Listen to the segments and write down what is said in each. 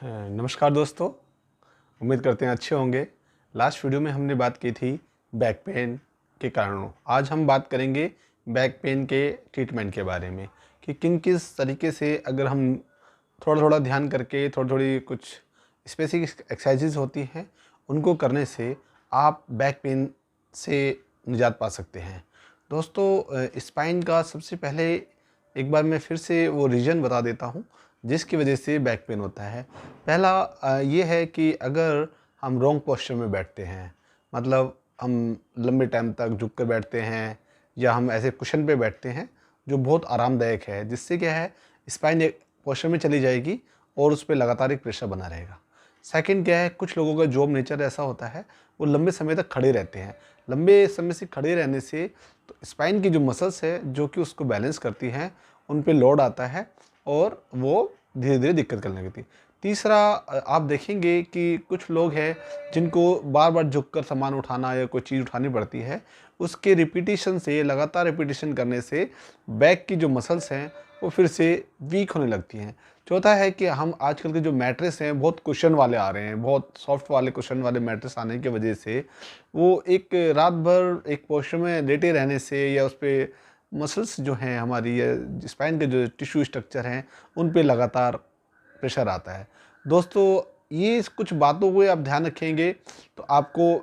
नमस्कार दोस्तों, उम्मीद करते हैं अच्छे होंगे। लास्ट वीडियो में हमने बात की थी बैक पेन के कारणों। आज हम बात करेंगे बैक पेन के ट्रीटमेंट के बारे में कि किस तरीके से अगर हम थोड़ा थोड़ा ध्यान करके थोड़ी थोड़ी कुछ स्पेसिफिक एक्सरसाइजेज होती हैं उनको करने से आप बैक पेन से निजात पा सकते हैं। दोस्तों, स्पाइन का सबसे पहले एक बार मैं फिर से वो रीज़न बता देता हूँ जिसकी वजह से बैक पेन होता है। पहला ये है कि अगर हम रॉन्ग पोस्चर में बैठते हैं, मतलब हम लंबे टाइम तक झुक कर बैठते हैं या हम ऐसे कुशन पे बैठते हैं जो बहुत आरामदायक है, जिससे क्या है स्पाइन एक पोस्चर में चली जाएगी और उस पे लगातार एक प्रेशर बना रहेगा। सेकंड क्या है, कुछ लोगों का जॉब नेचर ऐसा होता है वो लंबे समय तक खड़े रहते हैं। लंबे समय से खड़े रहने से तो स्पाइन की जो मसल्स है जो कि उसको बैलेंस करती हैं उन पे लोड आता है और वो धीरे धीरे दिक्कत करने लगती है। तीसरा, आप देखेंगे कि कुछ लोग हैं जिनको बार बार झुककर सामान उठाना या कोई चीज़ उठानी पड़ती है, उसके रिपीटिशन से, लगातार रिपीटिशन करने से बैक की जो मसल्स हैं वो फिर से वीक होने लगती हैं। चौथा है कि हम आजकल के जो मैट्रेस हैं बहुत कुशन वाले आ रहे हैं, बहुत सॉफ्ट वाले कुशन वाले मैट्रेस आने की वजह से वो एक रात भर एक पोस्चर में लेटे रहने से या उस पे मसल्स जो हैं हमारी या स्पाइन के जो टिश्यू स्ट्रक्चर हैं उन पे लगातार प्रेशर आता है। दोस्तों, ये कुछ बातों को आप ध्यान रखेंगे तो आपको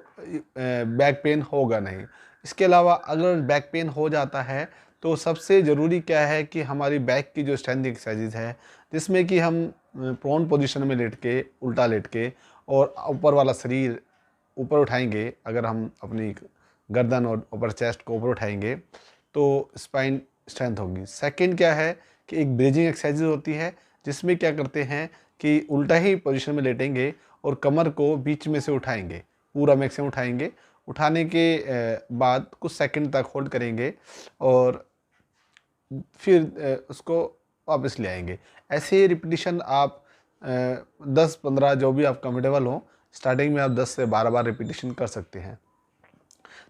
बैक पेन होगा नहीं। इसके अलावा अगर बैक पेन हो जाता है तो सबसे ज़रूरी क्या है कि हमारी बैक की जो स्ट्रेंथ एक्सरसाइजेज है, जिसमें कि हम प्रोन पोजीशन में लेट के, उल्टा लेट के और ऊपर वाला शरीर ऊपर उठाएंगे। अगर हम अपनी गर्दन और ऊपर चेस्ट को ऊपर उठाएंगे तो स्पाइन स्ट्रेंथ होगी। सेकंड क्या है कि एक ब्रीजिंग एक्सरसाइज होती है जिसमें क्या करते हैं कि उल्टा ही पोजीशन में लेटेंगे और कमर को बीच में से उठाएंगे, पूरा मैक्सिमम उठाएंगे। उठाने के बाद कुछ सेकंड तक होल्ड करेंगे और फिर उसको वापस ले आएंगे। ऐसे रिपीटिशन आप 10-15 जो भी आप कंफर्टेबल हो, स्टार्टिंग में आप 10 से 12 बार रिपीटिशन कर सकते हैं।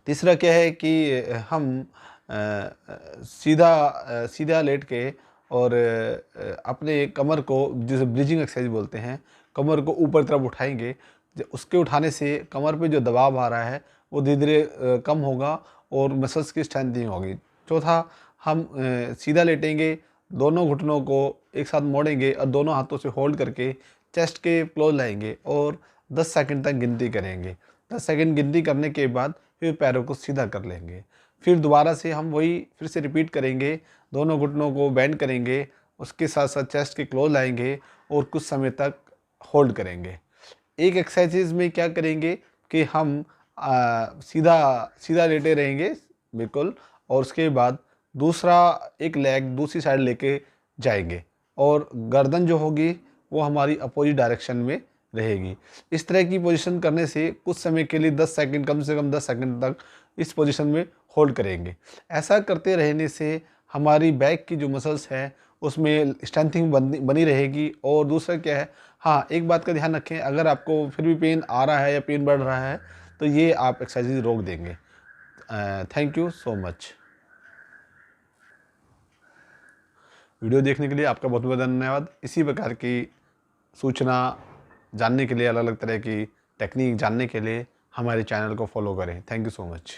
तीसरा क्या है कि हम सीधा लेट के और अपने कमर को, जिसे ब्रिजिंग एक्सरसाइज बोलते हैं, कमर को ऊपर तरफ उठाएंगे। उसके उठाने से कमर पे जो दबाव आ रहा है वो धीरे धीरे कम होगा और मसल्स की स्ट्रेंथनिंग होगी। चौथा, हम सीधा लेटेंगे, दोनों घुटनों को एक साथ मोड़ेंगे और दोनों हाथों से होल्ड करके चेस्ट के क्लोज लाएंगे और 10 सेकंड तक गिनती करेंगे। 10 सेकंड गिनती करने के बाद फिर पैरों को सीधा कर लेंगे। फिर दोबारा से हम वही फिर से रिपीट करेंगे, दोनों घुटनों को बेंड करेंगे, उसके साथ साथ चेस्ट के क्लोज लाएंगे और कुछ समय तक होल्ड करेंगे। एक एक्सरसाइज में क्या करेंगे कि हम सीधा सीधा लेटे रहेंगे बिल्कुल, और उसके बाद दूसरा एक लेग दूसरी साइड लेके जाएंगे और गर्दन जो होगी वो हमारी अपोजिट डायरेक्शन में रहेगी। इस तरह की पोजीशन करने से कुछ समय के लिए 10 सेकंड, कम से कम 10 सेकंड तक इस पोजीशन में होल्ड करेंगे। ऐसा करते रहने से हमारी बैक की जो मसल्स है उसमें स्ट्रेंथिंग बनी रहेगी। और दूसरा क्या है, हाँ, एक बात का ध्यान रखें, अगर आपको फिर भी पेन आ रहा है या पेन बढ़ रहा है तो ये आप एक्सरसाइज रोक देंगे। Thank you so much. Video देखने के लिए आपका बहुत बहुत धन्यवाद। इसी प्रकार की सूचना जानने के लिए, अलग अलग तरह की टेक्निक जानने के लिए हमारे चैनल को फॉलो करें। Thank you so much.